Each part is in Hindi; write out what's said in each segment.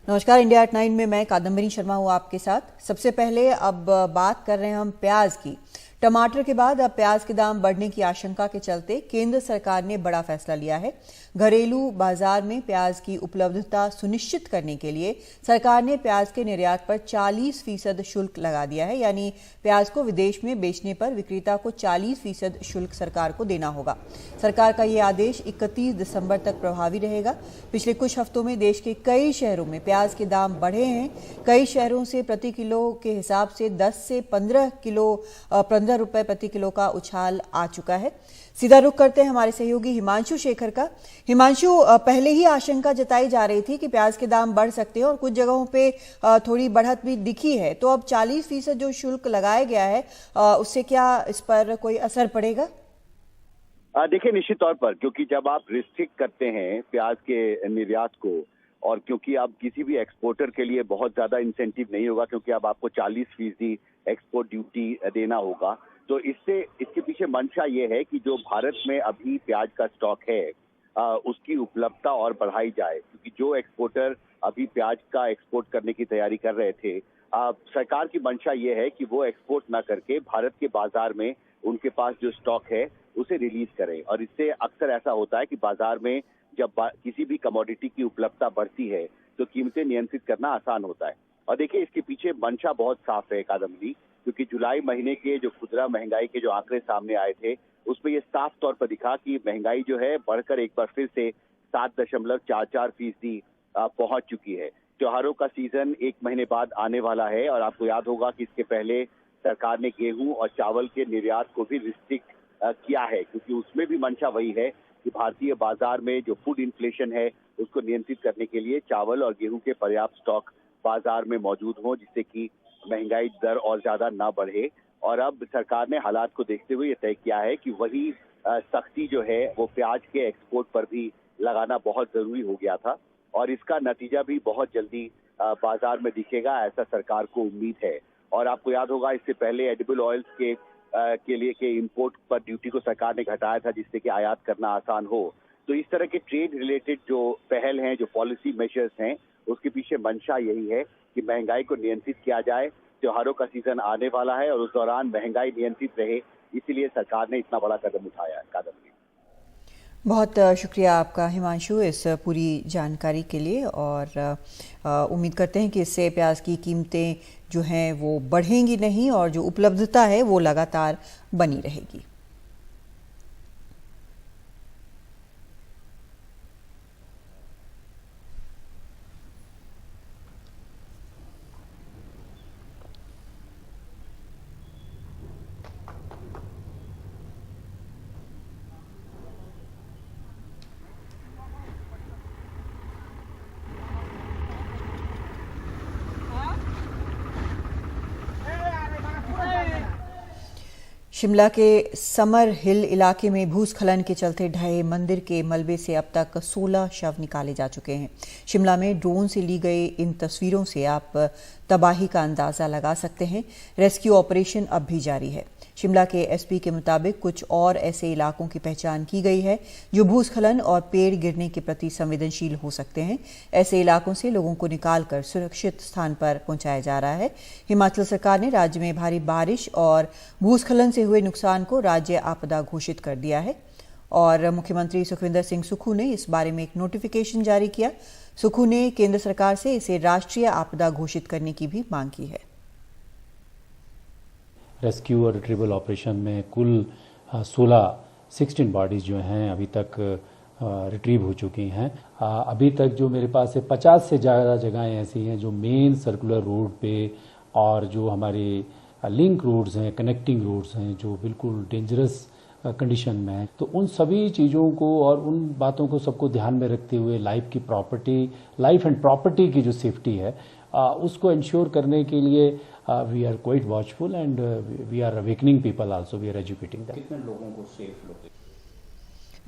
नमस्कार। इंडिया एट 9 में मैं कादम्बरी शर्मा हूँ आपके साथ। सबसे पहले अब बात कर रहे हैं हम प्याज की। टमाटर के बाद अब प्याज के दाम बढ़ने की आशंका के चलते केंद्र सरकार ने बड़ा फैसला लिया है। घरेलू बाजार में प्याज की उपलब्धता सुनिश्चित करने के लिए सरकार ने प्याज के निर्यात पर 40% शुल्क लगा दिया है। यानी प्याज को विदेश में बेचने पर विक्रेता को 40% शुल्क सरकार को देना होगा। सरकार का यह आदेश 31 दिसंबर तक प्रभावी रहेगा। पिछले कुछ हफ्तों में देश के कई शहरों में प्याज के दाम बढ़े हैं। कई शहरों से प्रति किलो के हिसाब से 10 से 15 रुपए प्रति किलो का उछाल आ चुका है। सीधा रुख करते हैं हमारे सहयोगी हिमांशु शेखर का। हिमांशु, पहले ही आशंका जताई जा रही थी कि प्याज के दाम बढ़ सकते हैं और कुछ जगहों पे थोड़ी बढ़त भी दिखी है, तो अब 40% जो शुल्क लगाया गया है उससे क्या इस पर कोई असर पड़ेगा? देखिए, निश्चित तौर पर, क्योंकि जब आप रिस्ट्रिक्ट करते हैं प्याज के निर्यात को, और क्योंकि अब किसी भी एक्सपोर्टर के लिए बहुत ज्यादा इंसेंटिव नहीं होगा, क्योंकि अब आपको 40% एक्सपोर्ट ड्यूटी देना होगा, तो इसके पीछे मंशा ये है कि जो भारत में अभी प्याज का स्टॉक है उसकी उपलब्धता और बढ़ाई जाए। क्योंकि जो एक्सपोर्टर अभी प्याज का एक्सपोर्ट करने की तैयारी कर रहे थे, सरकार की मंशा ये है कि वो एक्सपोर्ट ना करके भारत के बाजार में उनके पास जो स्टॉक है उसे रिलीज करें। और इससे अक्सर ऐसा होता है कि बाजार में जब किसी भी कमोडिटी की उपलब्धता बढ़ती है तो कीमतें नियंत्रित करना आसान होता है। और देखिए, इसके पीछे मंशा बहुत साफ है कादम्बरी, क्योंकि जुलाई महीने के जो खुदरा महंगाई के जो आंकड़े सामने आए थे उसमें ये साफ तौर पर दिखा कि महंगाई जो है बढ़कर एक बार फिर से 7.44% पहुंच चुकी है। त्योहारों का सीजन एक महीने बाद आने वाला है और आपको याद होगा कि इसके पहले सरकार ने गेहूं और चावल के निर्यात को भी रिस्ट्रिक्ट किया है, क्योंकि उसमें भी मंशा वही है कि भारतीय बाजार में जो फूड इन्फ्लेशन है उसको नियंत्रित करने के लिए चावल और गेहूं के पर्याप्त स्टॉक बाजार में मौजूद हो, जिससे कि महंगाई दर और ज्यादा ना बढ़े। और अब सरकार ने हालात को देखते हुए ये तय किया है कि वही सख्ती जो है वो प्याज के एक्सपोर्ट पर भी लगाना बहुत जरूरी हो गया था, और इसका नतीजा भी बहुत जल्दी बाजार में दिखेगा, ऐसा सरकार को उम्मीद है। और आपको याद होगा, इससे पहले एडिबल ऑयल्स के लिए के इंपोर्ट पर ड्यूटी को सरकार ने घटाया था, जिससे कि आयात करना आसान हो। तो इस तरह के ट्रेड रिलेटेड जो पहल हैं, जो पॉलिसी मेजर्स हैं, उसके पीछे मंशा यही है कि महंगाई को नियंत्रित किया जाए। त्योहारों का सीजन आने वाला है और उस दौरान महंगाई नियंत्रित रहे, इसीलिए सरकार ने इतना बड़ा कदम उठाया है। कादम्बरी, बहुत शुक्रिया आपका हिमांशु इस पूरी जानकारी के लिए, और उम्मीद करते हैं कि इससे प्याज की कीमतें जो हैं वो बढ़ेंगी नहीं और जो उपलब्धता है वो लगातार बनी रहेगी। शिमला के समर हिल इलाके में भूस्खलन के चलते ढहे मंदिर के मलबे से अब तक 16 शव निकाले जा चुके हैं। शिमला में ड्रोन से ली गई इन तस्वीरों से आप तबाही का अंदाजा लगा सकते हैं। रेस्क्यू ऑपरेशन अब भी जारी है। शिमला के एसपी के मुताबिक कुछ और ऐसे इलाकों की पहचान की गई है जो भूस्खलन और पेड़ गिरने के प्रति संवेदनशील हो सकते हैं। ऐसे इलाकों से लोगों को निकालकर सुरक्षित स्थान पर पहुंचाया जा रहा है। हिमाचल सरकार ने राज्य में भारी बारिश और भूस्खलन से हुए नुकसान को राज्य आपदा घोषित कर दिया है, और मुख्यमंत्री सुखविंदर सिंह सुक्खू ने इस बारे में एक नोटिफिकेशन जारी किया। सुक्खू ने केंद्र सरकार से इसे राष्ट्रीय आपदा घोषित करने की भी मांग की है। रेस्क्यू और रिट्रीवल ऑपरेशन में कुल 16 बॉडीज जो हैं अभी तक रिट्रीव हो चुकी हैं। अभी तक जो मेरे पास है 50 से ज़्यादा जगहें ऐसी हैं जो मेन सर्कुलर रोड पे और जो हमारे लिंक रोड्स हैं, कनेक्टिंग रोड्स हैं, जो बिल्कुल डेंजरस कंडीशन में है। तो उन सभी चीज़ों को और उन बातों को सबको ध्यान में रखते हुए लाइफ एंड प्रॉपर्टी की जो सेफ्टी है उसको इंश्योर करने के लिए we are quite watchful and we are awakening people also, we are educating them. कितने लोगों को सेफ लोग?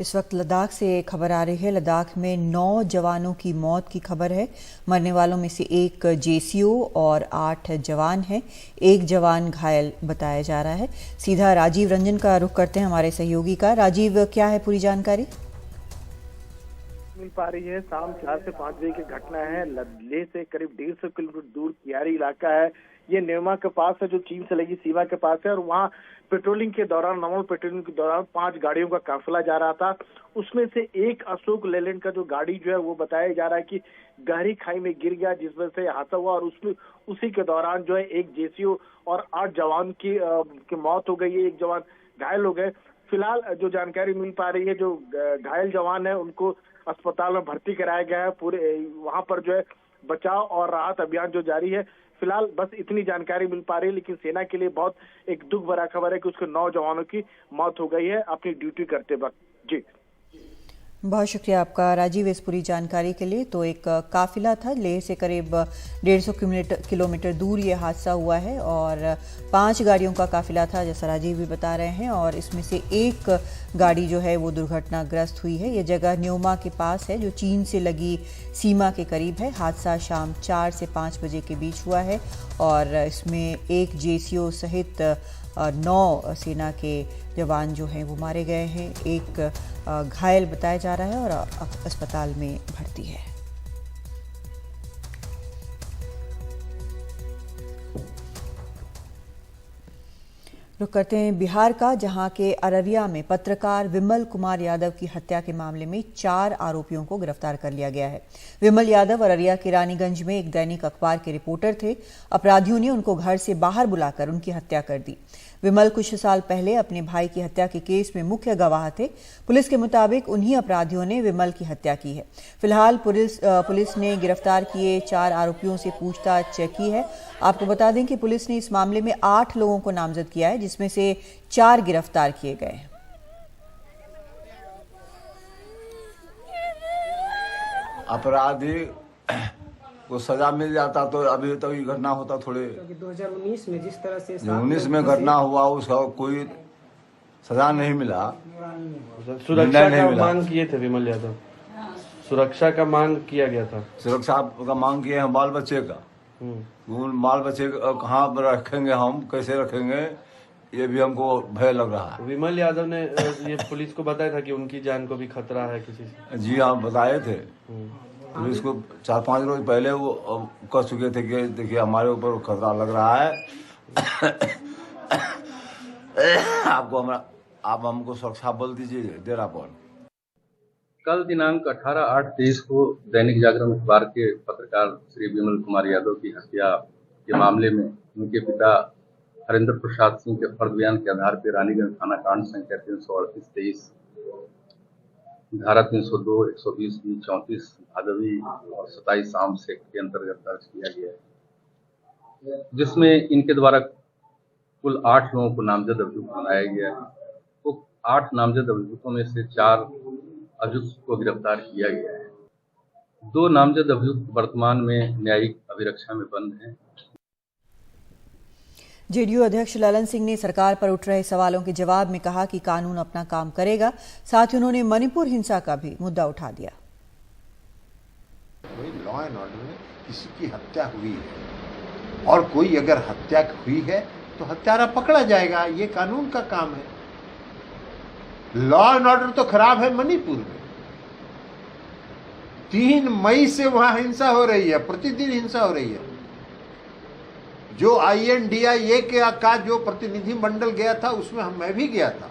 इस वक्त लद्दाख से खबर आ रही है। लद्दाख में 9 जवानों की मौत की खबर है। मरने वालों में से एक जेसीओ और 8 जवान हैं। एक जवान घायल बताया जा रहा है। सीधा राजीव रंजन का रुख करते हैं हमारे सहयोगी का। राजीव, क्या है पूरी जानकारी? मिल पा रही है। शाम 4 से 5 बजे की घटना है। लेह से करीब 150 किलोमीटर दूर कियारी इलाका है। ये न्योमा के पास है, जो चीन से लगी सीमा के पास है। और वहाँ पेट्रोलिंग के दौरान, नॉर्मल पेट्रोलिंग के दौरान 5 गाड़ियों का काफिला जा रहा था। उसमें से एक अशोक लेलैंड का जो गाड़ी जो है वो बताया जा रहा है कि गहरी खाई में गिर गया, जिस वजह से हादसा हुआ। और उसमें उसी के दौरान जो है एक जेसीओ और 8 जवान की मौत हो गई है। एक जवान घायल हो गए। फिलहाल जो जानकारी मिल पा रही है, जो घायल जवान है उनको अस्पताल में भर्ती कराया गया है। पूरे वहां पर जो है बचाव और राहत अभियान जो जारी है। फिलहाल बस इतनी जानकारी मिल पा रही है, लेकिन सेना के लिए बहुत एक दुख भरा खबर है कि उसके 9 जवानों की मौत हो गई है अपनी ड्यूटी करते वक्त। जी, बहुत शुक्रिया आपका राजीव इस पूरी जानकारी के लिए। तो एक काफिला था, लेह से करीब 150 किलोमीटर दूर ये हादसा हुआ है और 5 गाड़ियों का काफिला था, जैसा राजीव भी बता रहे हैं। और इसमें से एक गाड़ी जो है वो दुर्घटनाग्रस्त हुई है। ये जगह न्योमा के पास है, जो चीन से लगी सीमा के करीब है। हादसा शाम 4 से 5 बजे के बीच हुआ है और इसमें एक जेसीओ सहित 9 सेना के जवान जो हैं वो मारे गए हैं। एक घायल बताया जा रहा है और अस्पताल में भर्ती है। रुक करते हैं बिहार का, जहां के अररिया में पत्रकार विमल कुमार यादव की हत्या के मामले में 4 आरोपियों को गिरफ्तार कर लिया गया है। विमल यादव अररिया के रानीगंज में एक दैनिक अखबार के रिपोर्टर थे। अपराधियों ने उनको घर से बाहर बुलाकर उनकी हत्या कर दी। विमल कुछ साल पहले अपने भाई की हत्या के केस में मुख्य गवाह थे। पुलिस के मुताबिक उन्हीं अपराधियों ने विमल की हत्या की है। फिलहाल पुलिस ने गिरफ्तार किए 4 आरोपियों से पूछताछ की है। आपको बता दें कि पुलिस ने इस मामले में 8 लोगों को नामजद किया है, जिसमें से 4 गिरफ्तार किए गए हैं। अपराधी को सजा मिल जाता तो अभी तक ये घटना होता थोड़े। 2019 में जिस तरह से 19 में घटना हुआ, उसका कोई सजा नहीं मिला। सुरक्षा का मांग किए थे विमल यादव, सुरक्षा का मांग किया गया था। सुरक्षा का मांग किए हैं बाल बच्चे का। बाल बच्चे कहाँ पर रखेंगे, हम कैसे रखेंगे, ये भी हमको भय लग रहा है। विमल यादव ने ये पुलिस को बताया था कि उनकी जान को भी खतरा है किसी से। जी हाँ, बताए थे। पुलिस को 4-5 रोज पहले वो कह चुके थे कि देखिए हमारे ऊपर खतरा लग रहा है, आप हमको सुरक्षा बल दीजिए डेरा पर। कल दिनांक 18/8/23 को दैनिक जागरण अखबार के पत्रकार श्री विमल कुमार यादव की हत्या के मामले में उनके पिता हरेंद्र प्रसाद सिंह के फर्द बयान के आधार पर रानीगंज थाना कांड संख्या 338-23 धारा 302, 120, 34 भादवी और 27 आम सेक्ट के अंतर्गत दर्ज किया गया है, जिसमें इनके द्वारा कुल 8 लोगों को नामजद अभियुक्त बनाया गया है। तो 8 नामजद अभियुक्तों में से 4 अभियुक्त को गिरफ्तार किया गया है। 2 नामजद अभियुक्त वर्तमान में न्यायिक अभिरक्षा में बंद हैं। जेडीयू अध्यक्ष ललन सिंह ने सरकार पर उठ रहे सवालों के जवाब में कहा कि कानून अपना काम करेगा। साथ ही उन्होंने मणिपुर हिंसा का भी मुद्दा उठा दिया। लॉ एंड ऑर्डर में किसी की हत्या हुई है और कोई अगर हत्या हुई है तो हत्यारा पकड़ा जाएगा, ये कानून का काम है। लॉ एंड ऑर्डर तो खराब है मणिपुर में। 3 मई से वहां हिंसा हो रही है, प्रतिदिन हिंसा हो रही है। जो INDIA का जो प्रतिनिधि मंडल गया था उसमें मैं भी गया था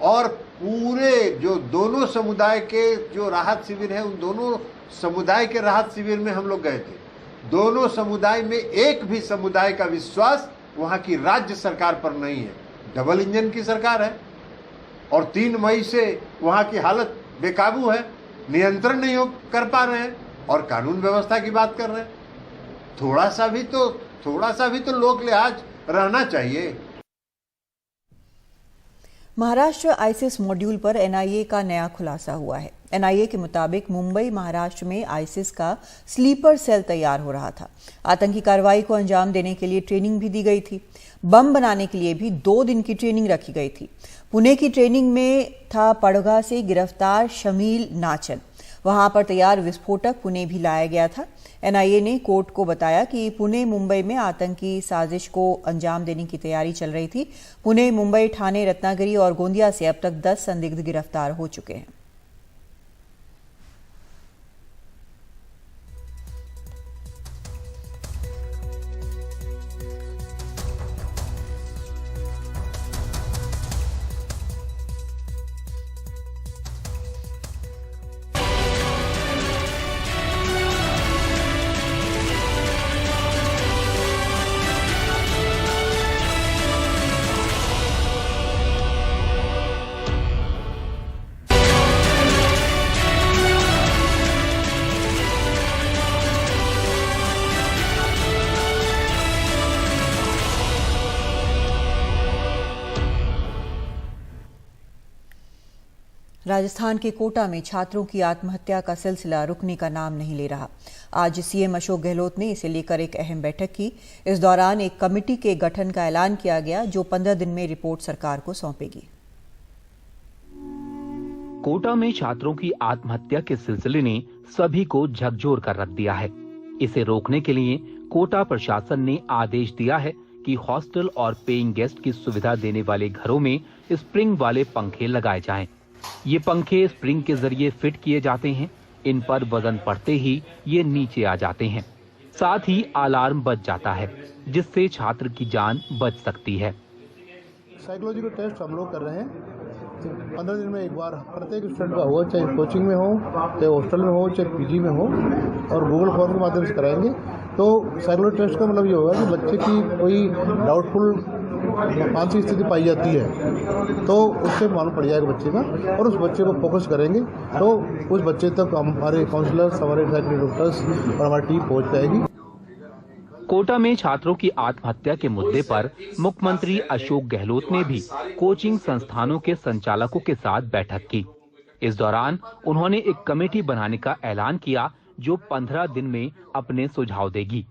और पूरे जो दोनों समुदाय के जो राहत शिविर है, उन दोनों समुदाय के राहत शिविर में हम लोग गए थे। दोनों समुदाय में एक भी समुदाय का विश्वास वहां की राज्य सरकार पर नहीं है। डबल इंजन की सरकार है और 3 मई से वहां की हालत बेकाबू है, नियंत्रण नहीं कर पा रहे हैं और कानून व्यवस्था की बात कर रहे हैं। थोड़ा सा भी तो लोक लिहाज रहना चाहिए। महाराष्ट्र आईसिस मॉड्यूल पर NIA का नया खुलासा हुआ है। NIA के मुताबिक मुंबई महाराष्ट्र में आईसिस का स्लीपर सेल तैयार हो रहा था। आतंकी कार्रवाई को अंजाम देने के लिए ट्रेनिंग भी दी गई थी। बम बनाने के लिए भी 2 दिन की ट्रेनिंग रखी गई थी। पुणे की ट्रेनिंग में था पड़गा से गिरफ्तार शमील नाचन। वहां पर तैयार विस्फोटक पुणे भी लाया गया था। NIA ने कोर्ट को बताया कि पुणे मुंबई में आतंकी साजिश को अंजाम देने की तैयारी चल रही थी। पुणे, मुंबई, ठाणे, रत्नागिरी और गोंदिया से अब तक 10 संदिग्ध गिरफ्तार हो चुके हैं। राजस्थान के कोटा में छात्रों की आत्महत्या का सिलसिला रुकने का नाम नहीं ले रहा। आज सीएम अशोक गहलोत ने इसे लेकर एक अहम बैठक की। इस दौरान एक कमेटी के गठन का ऐलान किया गया जो 15 दिन में रिपोर्ट सरकार को सौंपेगी। कोटा में छात्रों की आत्महत्या के सिलसिले ने सभी को झकझोर कर रख दिया है। इसे रोकने के लिए कोटा प्रशासन ने आदेश दिया है कि हॉस्टल और पेइंग गेस्ट की सुविधा देने वाले घरों में स्प्रिंग वाले पंखे लगाए जाएं। ये पंखे स्प्रिंग के जरिए फिट किए जाते हैं। इन पर वजन पड़ते ही ये नीचे आ जाते हैं। साथ ही अलार्म बज जाता है, जिससे छात्र की जान बच सकती है। साइकोलॉजिकल टेस्ट हम लोग कर रहे हैं। 15 दिन में एक बार प्रत्येक स्टूडेंट का हो, चाहे कोचिंग में हो, चाहे हॉस्टल में हो, चाहे पीजी में हो, और गूगल फॉर्म के माध्यम से कराएंगे। तो साइकोलॉजिकल टेस्ट का मतलब ये होगा कि बच्चे की कोई डाउटफुल मानसिक स्थिति पाई जाती है तो उससे मालूम पड़ जाएगा बच्चे का, और उस बच्चे को फोकस करेंगे तो उस बच्चे तक हमारे काउंसलर्स, हमारे साइकोलॉजी डॉक्टर्स और हमारी टीम पहुंच पाएगी। कोटा में छात्रों की आत्महत्या के मुद्दे पर मुख्यमंत्री अशोक गहलोत ने भी कोचिंग संस्थानों के संचालकों के साथ बैठक की। इस दौरान उन्होंने एक कमेटी बनाने का ऐलान किया जो 15 दिन में अपने सुझाव देगी।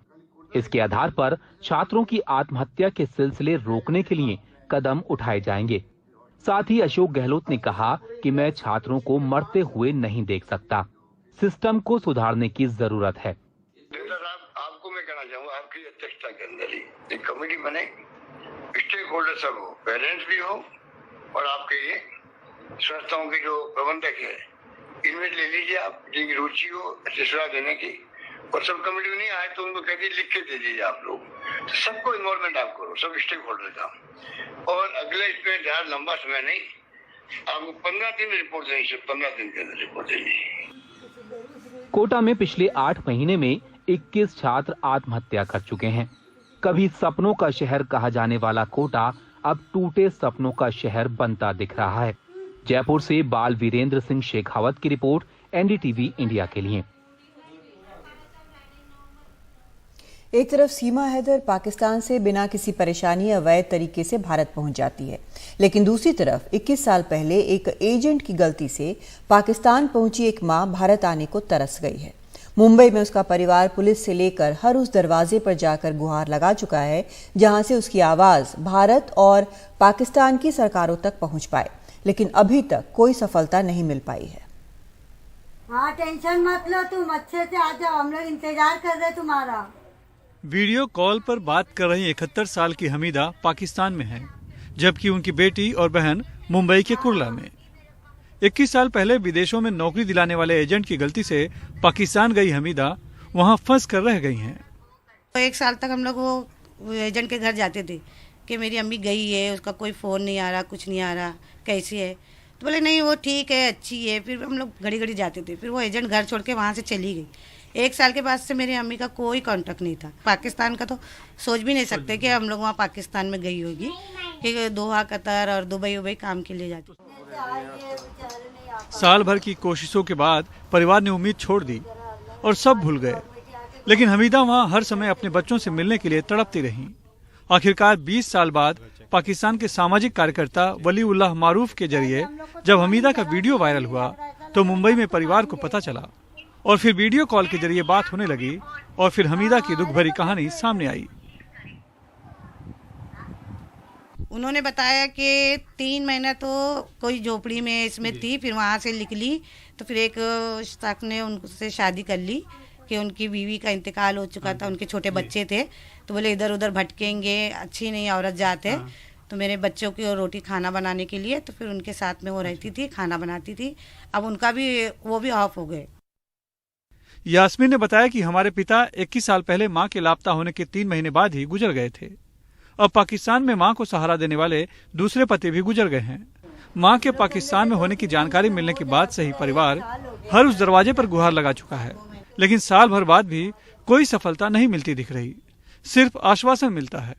इसके आधार पर छात्रों की आत्महत्या के सिलसिले रोकने के लिए कदम उठाए जाएंगे। साथ ही अशोक गहलोत ने कहा कि मैं छात्रों को मरते हुए नहीं देख सकता। सिस्टम को सुधारने की जरूरत है। आपको मैं कहना चाहूँगा, आपकी अध्यक्षता के अंदर ही एक कमेटी बने, स्टेक होल्डर सब हो, पेरेंट्स भी हो और आपके ये संस्थाओं के जो प्रबंधक है, इनमें ले लीजिए आप जिनकी रुचि हो अच्छी सलाह देने की। और सब कमेटी में नहीं आए तो उनको कहते लिख के दे दीजिए आप लोग। तो सबको इन्वॉल्वमेंट आप करो, सब स्टेक होल्डर का। और अगले इसमें ज़्यादा लंबा समय नहीं, आपको 15 दिन में रिपोर्ट देनी है, 15 दिन के अंदर रिपोर्ट देनी है। कोटा में पिछले 8 महीने में 21 छात्र आत्महत्या कर चुके हैं। कभी सपनों का शहर कहा जाने वाला कोटा अब टूटे सपनों का शहर बनता दिख रहा है। जयपुर से बाल वीरेंद्र सिंह शेखावत की रिपोर्ट, एनडीटीवी इंडिया के लिए। एक तरफ सीमा हैदर पाकिस्तान से बिना किसी परेशानी अवैध तरीके से भारत पहुंच जाती है, लेकिन दूसरी तरफ 21 साल पहले एक एजेंट की गलती से पाकिस्तान पहुंची एक मां भारत आने को तरस गई है। मुंबई में उसका परिवार पुलिस से लेकर हर उस दरवाजे पर जाकर गुहार लगा चुका है जहां से उसकी आवाज भारत और पाकिस्तान की सरकारों तक पहुंच पाए, लेकिन अभी तक कोई सफलता नहीं मिल पाई है। हाँ, टेंशन मत लो, तुम अच्छे से आ जाओ, हम लोग इंतजार कर रहे तुम्हारा। वीडियो कॉल पर बात कर रही 71 साल की हमीदा पाकिस्तान में है, जबकि उनकी बेटी और बहन मुंबई के कुर्ला में। 21 साल पहले विदेशों में नौकरी दिलाने वाले एजेंट की गलती से पाकिस्तान गई हमीदा वहां फंस कर रह गई हैं। 1 साल तक हम लोग वो एजेंट के घर जाते थे कि मेरी अम्मी गई है, उसका कोई फ़ोन नहीं आ रहा, कुछ नहीं आ रहा, कैसी है। तो बोले नहीं वो ठीक है, अच्छी है। फिर हम लोग घड़ी घड़ी जाते थे। फिर वो एजेंट घर छोड़ के वहाँ से चली गई। 1 साल के बाद से मेरी अम्मी का कोई कांटेक्ट नहीं था। पाकिस्तान का तो सोच भी नहीं सकते कि हम लोग वहाँ पाकिस्तान में गई होगी, कि दोहा, कतर और दुबई काम के लिए जाती। साल भर की कोशिशों के बाद परिवार ने उम्मीद छोड़ दी और सब भूल गए, लेकिन हमीदा वहाँ हर समय अपने बच्चों से मिलने के लिए तड़पती रहीं। आखिरकार 20 साल बाद पाकिस्तान के सामाजिक कार्यकर्ता वलीउल्लाह मारूफ के जरिए जब हमीदा का वीडियो वायरल हुआ तो मुंबई में परिवार को पता चला और फिर वीडियो कॉल के जरिए बात होने लगी और फिर हमीदा की दुख भरी कहानी सामने आई। उन्होंने बताया कि 3 महीना तो कोई झोपड़ी में इसमें थी, फिर वहाँ से निकली तो फिर एक शख्स ने उनसे शादी कर ली कि उनकी बीवी का इंतकाल हो चुका था, उनके छोटे बच्चे थे। तो बोले इधर उधर भटकेंगे, अच्छी नहीं औरत जाते। तो मेरे बच्चों की रोटी खाना बनाने के लिए तो फिर उनके साथ में वो रहती थी, खाना बनाती थी। अब उनका भी वो भी ऑफ हो गए। यास्मीन ने बताया कि हमारे पिता 21 साल पहले मां के लापता होने के 3 महीने बाद ही गुजर गए थे। अब पाकिस्तान में मां को सहारा देने वाले दूसरे पति भी गुजर गए हैं। मां के पाकिस्तान में होने की जानकारी मिलने के बाद से ही परिवार हर उस दरवाजे पर गुहार लगा चुका है, लेकिन साल भर बाद भी कोई सफलता नहीं मिलती दिख रही, सिर्फ आश्वासन मिलता है।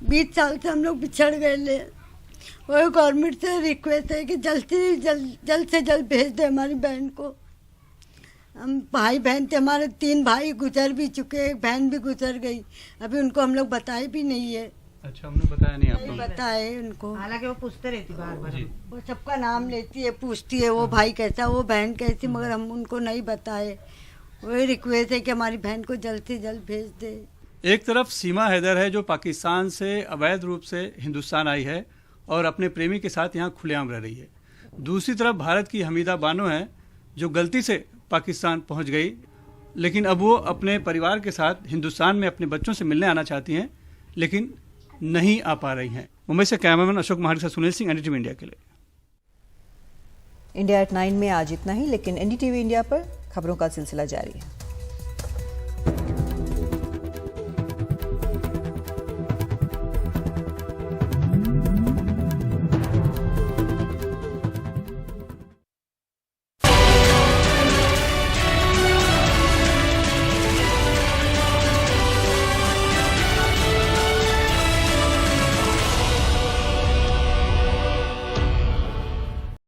20 साल से हम लोग बिछड़ गए ले। वो गवर्नमेंट से रिक्वेस्ट है कि जल्द से जल्द भेज दे हमारी बहन को। हम भाई बहन थे, हमारे 3 भाई गुजर भी चुके, एक बहन भी गुजर गई। अभी उनको हम लोग बताए भी नहीं है। अच्छा, हमने बताया नहीं आपको? बताए उनको, हालांकि वो पूछते रहती बार बार, वो सबका नाम लेती है, पूछती है वो भाई कैसा, वो बहन कैसी, मगर हम उनको नहीं बताए। वही रिक्वेस्ट है कि हमारी बहन को जल्द से जल्द भेज दे। एक तरफ सीमा हैदर है जो पाकिस्तान से अवैध रूप से हिंदुस्तान आई है और अपने प्रेमी के साथ यहाँ खुलेआम रह रही है। दूसरी तरफ भारत की हमीदा बानो है जो गलती से पाकिस्तान पहुँच गई, लेकिन अब वो अपने परिवार के साथ हिंदुस्तान में अपने बच्चों से मिलने आना चाहती हैं, लेकिन नहीं आ पा रही हैं। मुंबई से कैमरामैन अशोक महारी से सुनील सिंह, एनडीटीवी इंडिया के लिए। इंडिया एट 9 में आज इतना ही, लेकिन एनडीटीवी इंडिया पर खबरों का सिलसिला जारी है।